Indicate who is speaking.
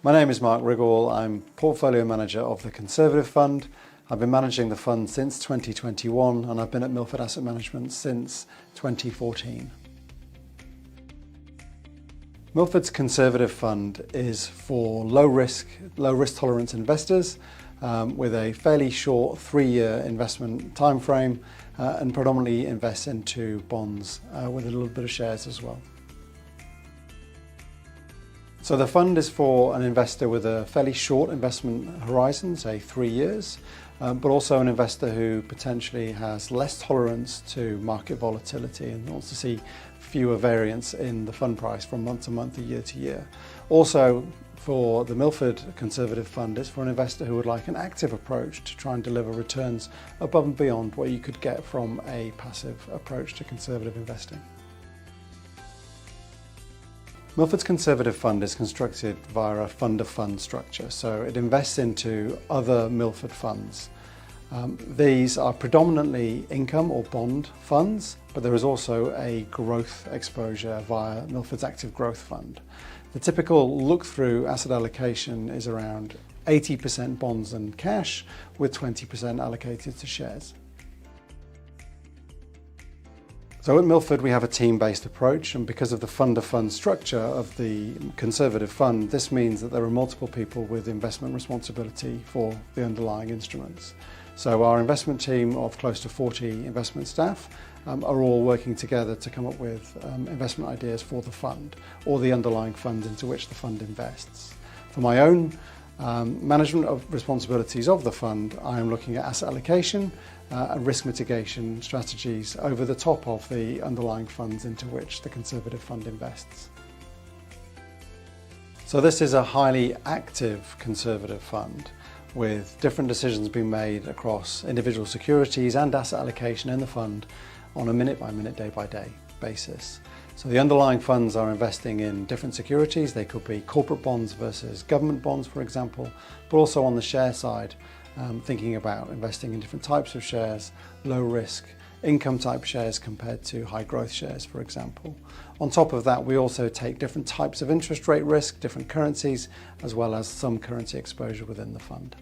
Speaker 1: My name is Mark Ryland. I'm Portfolio Manager of the Conservative Fund. I've been managing the fund since 2021 and I've been at Milford Asset Management since 2014. Milford's Conservative Fund is for low risk tolerance investors with a fairly short 3-year investment time frame and predominantly invests into bonds with a little bit of shares as well. So the fund is for an investor with a fairly short investment horizon, say 3 years, but also an investor who potentially has less tolerance to market volatility and wants to see fewer variance in the fund price from month to month, year to year. Also, for the Milford Conservative Fund, it's for an investor who would like an active approach to try and deliver returns above and beyond what you could get from a passive approach to conservative investing. Milford's Conservative Fund is constructed via a fund-of-fund structure, so it invests into other Milford funds. These are predominantly income or bond funds, but there is also a growth exposure via Milford's Active Growth Fund. The typical look-through asset allocation is around 80% bonds and cash, with 20% allocated to shares. So at Milford we have a team-based approach, and because of the fund-of-fund structure of the Conservative Fund, this means that there are multiple people with investment responsibility for the underlying instruments. So our investment team of close to 40 investment staff are all working together to come up with investment ideas for the fund or the underlying fund into which the fund invests. For my own management of responsibilities of the fund, I am looking at asset allocation and risk mitigation strategies over the top of the underlying funds into which the Conservative Fund invests. So this is a highly active conservative fund with different decisions being made across individual securities and asset allocation in the fund on a minute-by-minute, day-by-day basis. So the underlying funds are investing in different securities. They could be corporate bonds versus government bonds, for example, but also on the share side, thinking about investing in different types of shares, low risk, income type shares compared to high growth shares, for example. On top of that, we also take different types of interest rate risk, different currencies, as well as some currency exposure within the fund.